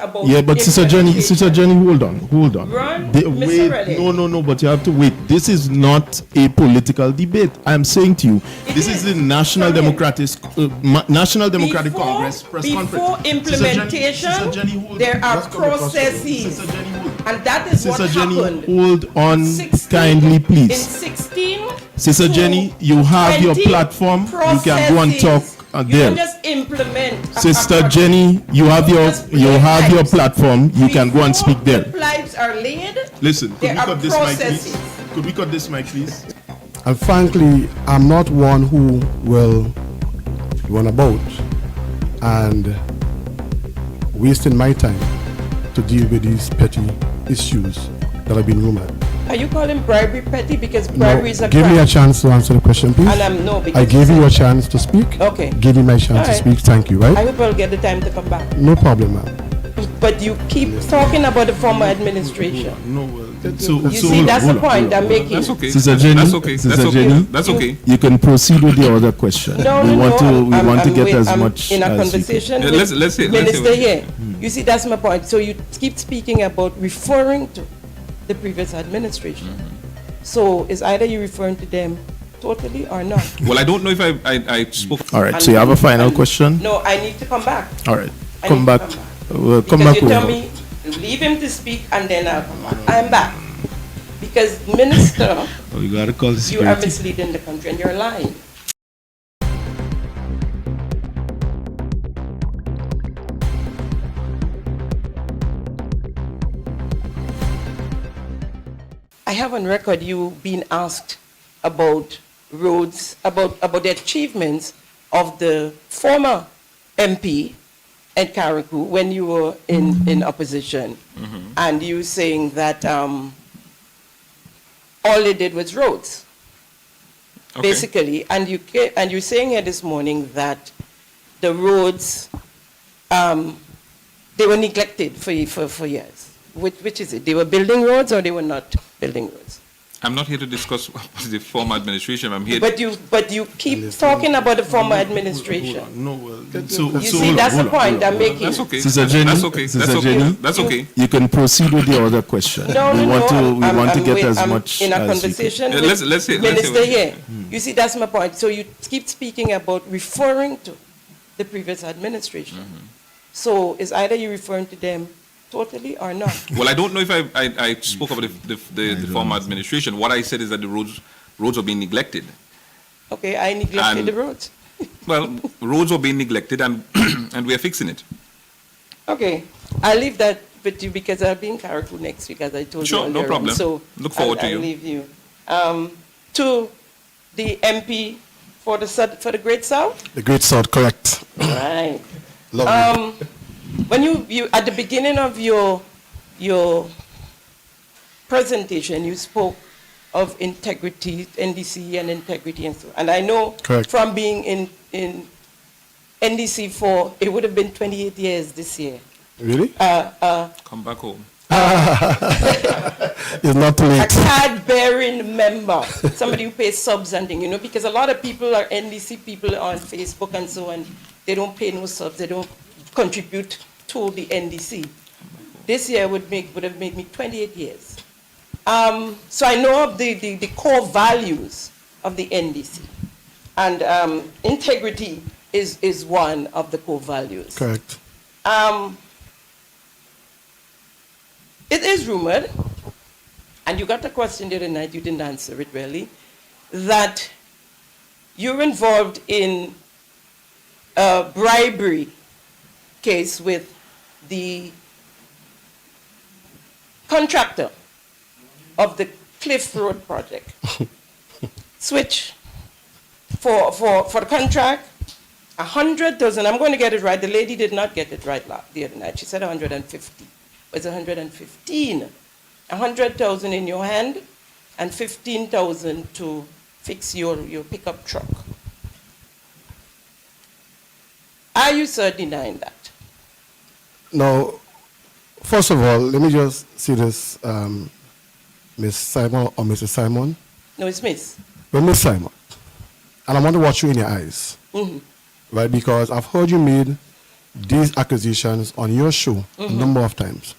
about Yeah, but Sister Jenny, hold on. Run, Wait, Mr. no, but you have to wait. This is not a political debate. I'm saying to you, this is the National Democratic Congress press conference. Before implementation, Sister Jenny, hold there on. are Let's come across the road. processes, Sister Jenny, hold on. and that is Sister what Jenny, happened. hold on 16 kindly, In please. 16, Sister to Jenny, you have your 20 platform. You can go and talk processes. You there. don't just implement. Sister Jenny, you have your platform. You can go and speak there. Before the pipes are laid, Listen, could there we are cut this mic, processes. please? Could we cut this mic, please? And frankly, I'm not one who will run about and wasting my time to deal with these petty issues that have been rumored. Are you calling bribery petty? Because No, bribery is a give crime. me a chance to answer the question, please. And I'm no, because I gave you a chance to speak. Okay. Give me my chance to Alright. speak. Thank you, I right? hope I'll get the time to come back. No problem, ma'am. But you keep talking about the former administration. No, You see, that's the point I'm making. That's okay. Sister Jenny, That's okay. Sister That's okay. Jenny, That's okay. you can proceed with the other question. No, we want to I'm get as I'm much in a as conversation Yeah, with let's say Minister what- here. You see, that's my point. So you keep speaking about referring to the previous administration. So is either you referring to them totally or not? Well, I don't know if I spoke. All right, so you have a final question? No, I need to come back. All right, I come need back. to come back. Come Because back you tell over. me, leave him to speak and then I'll come back. I'm back. Because Minister, Oh, you gotta call the you are security. misleading the country and you're lying. I have on record you being asked about roads, about the achievements of the former MP Ed Karaku when you were in opposition. And you saying that all they did was roads. Okay. Basically, and you're saying here this morning that the roads they were neglected for years. Which is it? They were building roads or they were not building roads? I'm not here to discuss the former administration. I'm here. But you keep talking about the former administration. No, You see, that's the point I'm making. That's okay. Sister Jenny, That's okay. Sister That's okay. Jenny, That's okay. you can proceed with the other question. No, we want to get as I'm much in a as we conversation Yeah, with let's say Minister what- here. You see, that's my point. So you keep speaking about referring to the previous administration. So is either you referring to them totally or not? Well, I don't know if I spoke about the former administration. What I said is that the roads are being neglected. Okay, I neglected And- the roads. Well, roads are being neglected, and and we are fixing it. Okay, I'll leave that with you because I'll be in Carriacou next week, as I told you. Sure, no earlier on. problem. So Look forward to I'll you. leave you. To the MP for the Great South. The Great South, correct. Right. Lovely. When you at the beginning of your presentation, you spoke of integrity, NDC and integrity and so. And I know Correct. from being in NDC for it would have been 28 years this year. Really? Come back home. It's not too A late. card-bearing member, somebody who pays subs and things, because a lot of people are NDC people on Facebook and so on. They don't pay no subs. They don't contribute to the NDC. This year would have made me 28 years. So I know of the core values of the NDC, and integrity is one of the core values. Correct. It is rumored, and you got a question the other night, you didn't answer it really, that you're involved in a bribery case with the contractor of the Cliff Road project. Switch for the contract, 100,000. I'm going to get it right. The lady did not get it right the other night. She said 150. It's 115. 100,000 in your hand and 15,000 to fix your pickup truck. Are you, sir, denying that? Now, first of all, let me just see this, Miss Simon or Mrs. Simon. No, it's Miss. Well, Miss Simon, and I want to watch you in your eyes, right? Because I've heard you made these accusations on your show a number of times.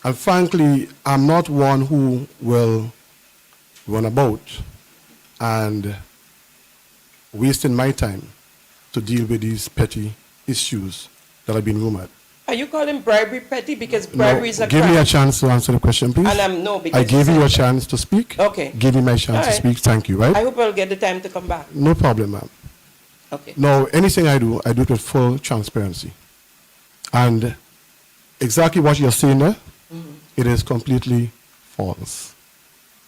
And frankly, I'm not one who will run about and wasting my time to deal with these petty issues that have been rumored. Are you calling bribery petty? Because bribery is a Give crime. me a chance to answer the question, please. And no, because I gave you said a that. chance to speak. Okay. Give me my chance All to right. speak. Thank you, right? I hope I'll get the time to come back. No problem, ma'am. Okay. No, anything I do it with full transparency. And exactly what you're saying there, it is completely false.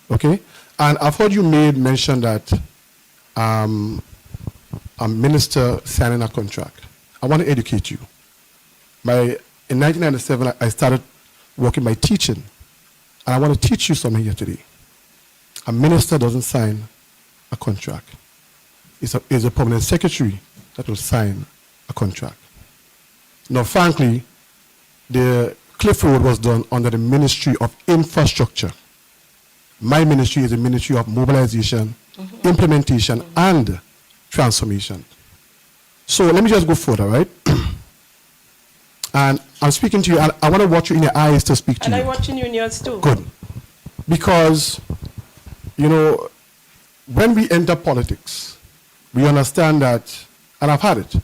Okay? And I've heard you mention that a minister signing a contract. I want to educate you. In 1997, I started working by teaching. And I want to teach you something here today. A minister doesn't sign a contract. It's a permanent secretary that will sign a contract. Now, frankly, the Cliff Road was done under the Ministry of Infrastructure. My ministry is the Ministry of Mobilization, Implementation, and Transformation. So let me just go further, right? And I'm speaking to you, and I want to watch you in your eyes to speak to And you. I'm watching you in yours too. Good. Because, you know, when we enter politics, we understand that, and I've had it,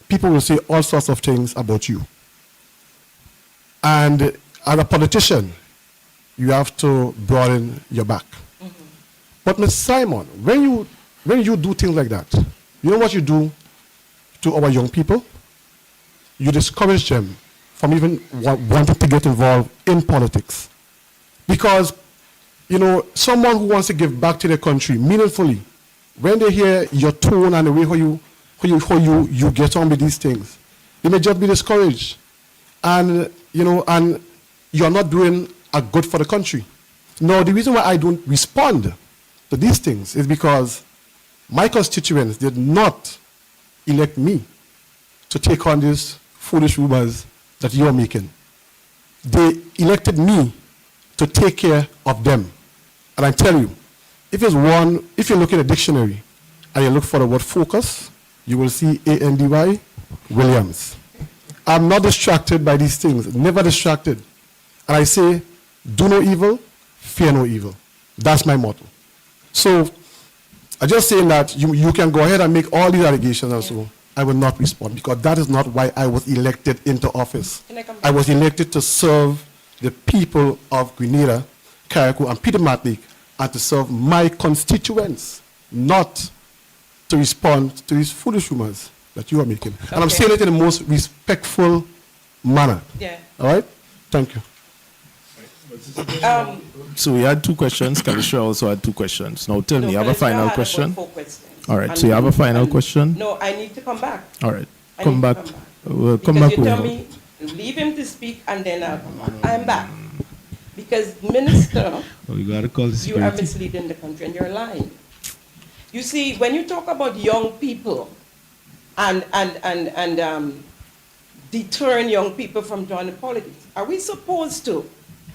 people will say all sorts of things about you. And as a politician, you have to broaden your back. But Ms. Simon, when you do things like that, you know what you do to our young people? You discourage them from even wanting to get involved in politics. Because, you know, someone who wants to give back to their country meaningfully, when they hear your tone and the way how you get on with these things, they may just be discouraged. And, you know, and you're not doing a good for the country. No, the reason why I don't respond to these things is because my constituents did not elect me to take on these foolish rumors that you're making. They elected me to take care of them. And I tell you, if you look in a dictionary and you look for the word focus, you will see A-N-D-Y, Williams. I'm not distracted by these things, never distracted. And I say, do no evil, fear no evil. That's my motto. So, I'm just saying that you can go ahead and make all these allegations and so. I will not respond because that is not why I was elected into office. I was elected to serve the people of Grenada, Carriacou, and Peter Matlick, and to serve my constituents, not to respond to these foolish rumors that you are making. Okay. And I'm saying it in the most respectful manner. Yeah. All right? Thank you. So we had two questions. Kalisha also had two questions. Now tell me, you have a final question? All right, so you have a final question? No, I need to come back. All right, Come back. back. Come back. You tell me, leave him to speak, and then I'll come back. I'm back. Because, Minister, You gotta call the you are misleading the country, and you're lying. You see, when you talk about young people and deterring young people from joining politics, are we supposed to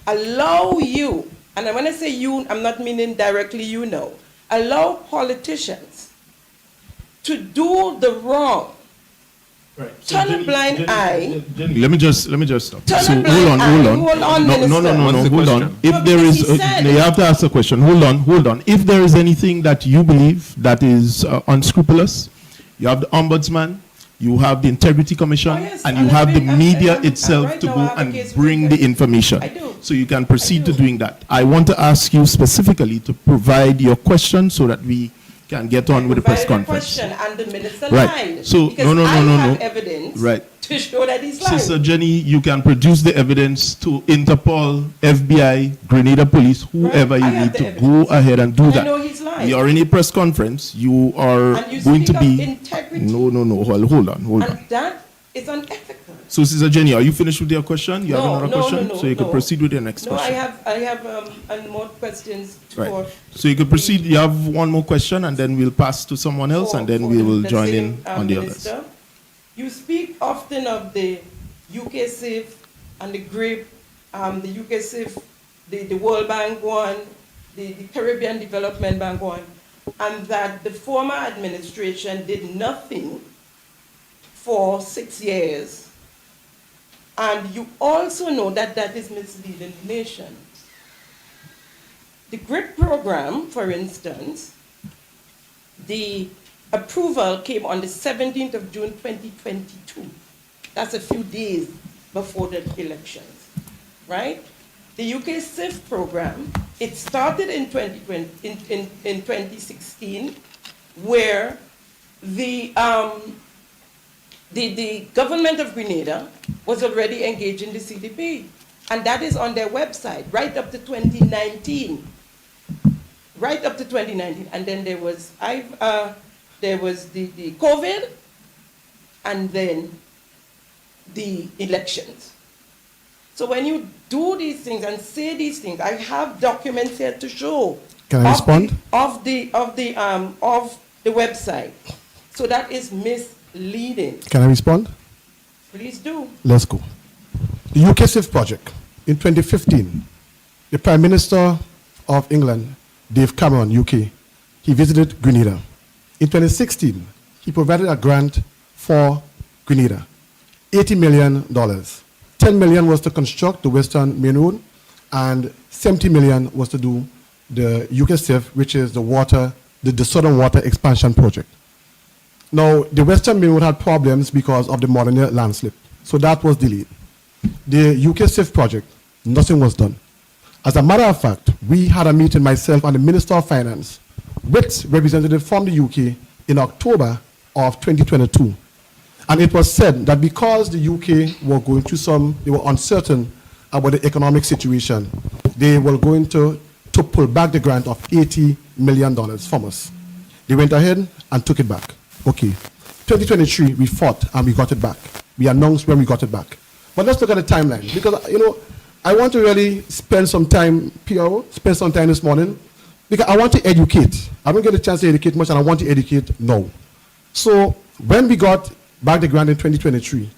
allow you, and when I say you, I'm not meaning directly you know, allow politicians to do the wrong, turn a blind eye. Let me just stop. Turn So a blind hold eye. on. Hold on, No, Minister. hold on. question? If there is, He said- you have to ask a question. Hold on. If there is anything that you believe that is unscrupulous, you have the ombudsman, you have the Integrity Commission, Oh, yes, and and you have the I'm- media I'm- itself right to now go I have a and case with bring them. the information. I do. So you can proceed I to do. doing that. I want to ask you specifically to provide your question so that we can get on with the press Provided a conference. question, and the minister Right. lied. So, because no. I have evidence Right. to show that he's lying. Sister Jenny, you can produce the evidence to Interpol, FBI, Grenada Police, whoever Right. I you have need the to. evidence. Go ahead and do And I that. know he's lying. We are in a press conference. You are And you going to speak of be. integrity. No. Hold on. And that is unethical. So, Sister Jenny, are you finished with your question? You have No, another no, question? no, So you can no. proceed with your next No, I question. have more questions Right. for. So you can proceed. You have one more question, and then we'll pass to someone else, and then we will the join same, in on the others. Minister. You speak often of the UK SIF and the GRIP, the UK SIF, the World Bank one, the Caribbean Development Bank one, and that the former administration did nothing for 6 years And you also know that that is misleading the nation. The GRIP program, for instance, the approval came on the 17th of June 2022. That's a few days before the elections, right? The UK SIF program, it started in 2016, where the government of Grenada was already engaged in the CDP, and that is on their website right up to 2019. Right up to 2019, and then there was the COVID, and then the elections. So when you do these things and say these things, I have documents here to show. Can I respond? Of the website. So that is misleading. Can I respond? Please do. Let's go. The UK SIF project in 2015, the Prime Minister of England, Dave Cameron, UK, he visited Grenada. In 2016, he provided a grant for Grenada, $80 million. 10 million was to construct the Western Main Road, and 70 million was to do the UK SIF, which is the Southern Water Expansion Project. Now, the Western Main Road had problems because of the Molyneux landslip, so that was delayed. The UK SIF project, nothing was done. As a matter of fact, we had a meeting, myself and the Minister of Finance, with representatives from the UK in October of 2022. And it was said that because the UK were going through they were uncertain about the economic situation, they were going to pull back the grant of $80 million from us. They went ahead and took it back. Okay. 2023, we fought and we got it back. We announced when we got it back. But let's look at the timeline, because, I want to really spend some time, spend some time this morning, because I want to educate. I don't get a chance to educate much, and I want to educate now. So when we got back the grant in 2023,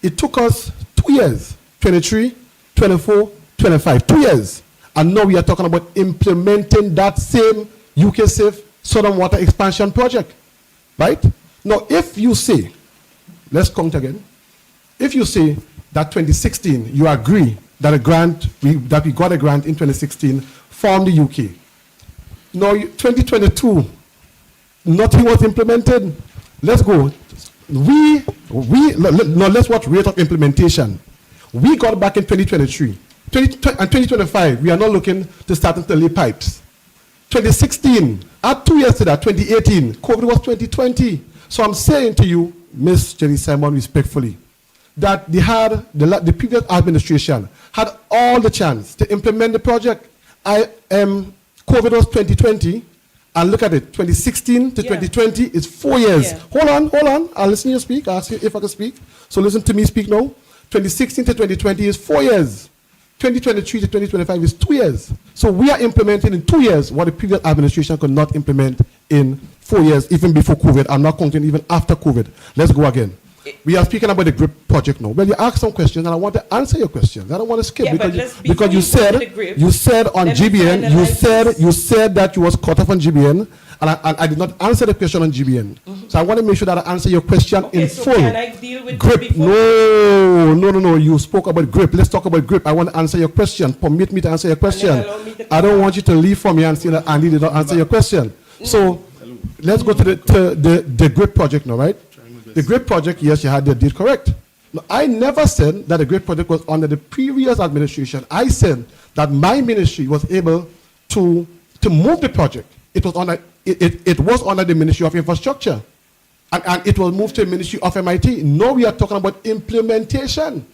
it took us 2 years, 23, 24, 25, 2 years. And now we are talking about implementing that same UK SIF Southern Water Expansion Project, right? Now, if you say, let's count again, if you say that 2016, you agree that we got a grant in 2016 from the UK. Now, 2022, nothing was implemented. Let's go. Now let's watch rate of implementation. We got back in 2023. And 2025, we are not looking to start to lay pipes. 2016, add 2 years to that, 2018, COVID was 2020. So I'm saying to you, Ms. Jenny Simon, respectfully, that the previous administration had all the chance to implement the project. COVID was 2020, and look at it, 2016 to 2020 is 4 years. Yeah. Hold on, I'll listen to you speak, I'll ask you if I can speak. So listen to me speak now. 2016 to 2020 is 4 years. 2023 to 2025 is 2 years. So we are implementing in 2 years what the previous administration could not implement in 4 years, even before COVID. I'm not counting even after COVID. Let's go again. We are speaking about the GRIP project now. Well, you asked some questions, and I want to answer your questions. I don't want to skip, because you said on GBN, you said that you was cut off on GBN, and I did not answer the question on GBN. So I want to make sure that I answer your question in full. Can I deal with GRIP? No. You spoke about GRIP. Let's talk about GRIP. I want to answer your question. Permit me to answer your question. I don't want you to leave from me and say that Andy did not answer your question. So let's go to the GRIP project now, right? The GRIP project, yes, you had the date correct. Now, I never said that the GRIP project was under the previous administration. I said that my ministry was able to move the project. It was under the Ministry of Infrastructure, and it was moved to the Ministry of MIT. Now we are talking about implementation.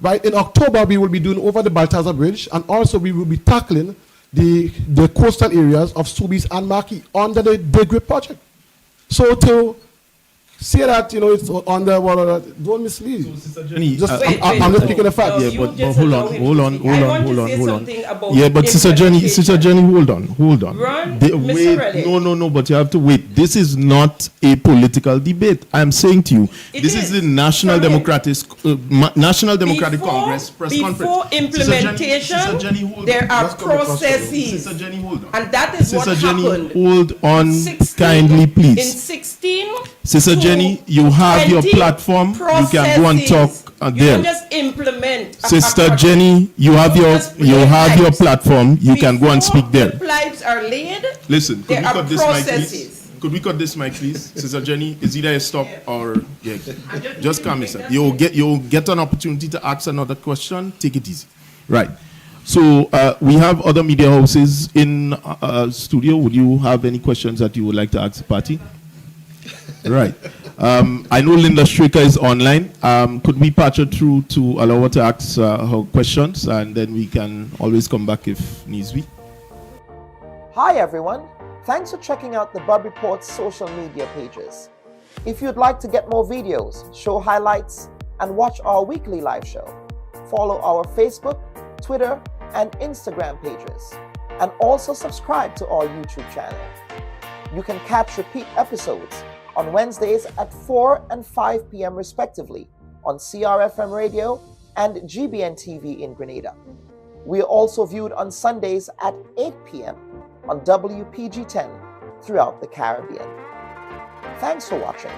Right? In October, we will be doing over the Baltazar Bridge, and also we will be tackling the coastal areas of Soubise and Marquis under the GRIP project. So to say that, it's on the, don't mislead. So, Jenny, I'm just picking a fact. Yeah, but hold on. Yeah, but Sister Jenny, hold on. No, but you have to wait. This is not a political debate. I'm saying to you, this is the National Democratic Congress press conference. Before implementation, there are processes. Sister Jenny, hold on. And that is what happened. Hold on, kindly, please. In 16, Sister Jenny, you have your platform. You can go and talk You don't just implement. Sister Jenny, you have your platform. You can go and speak there. Before pipes are laid, listen, could there are processes. Could we cut this mic, please? Sister Jenny, is either a stop or just calm yourself. You'll get an opportunity to ask another question. Take it easy. Right. So we have other media houses in studio. Would you have any questions that you would like to ask the party? Right. I know Linda Straker is online. Could we patch her through to allow her to ask her questions, and then we can always come back if needs be. Hi everyone. Thanks for checking out the Bub Report's social media pages. If you'd like to get more videos, show highlights, and watch our weekly live show, follow our Facebook, Twitter, and Instagram pages, and also subscribe to our YouTube channel. You can catch repeat episodes on Wednesdays at 4 and 5 p.m. respectively on CRFM Radio and GBN TV in Grenada. We are also viewed on Sundays at 8 p.m. on WPG 10 throughout the Caribbean. Thanks for watching.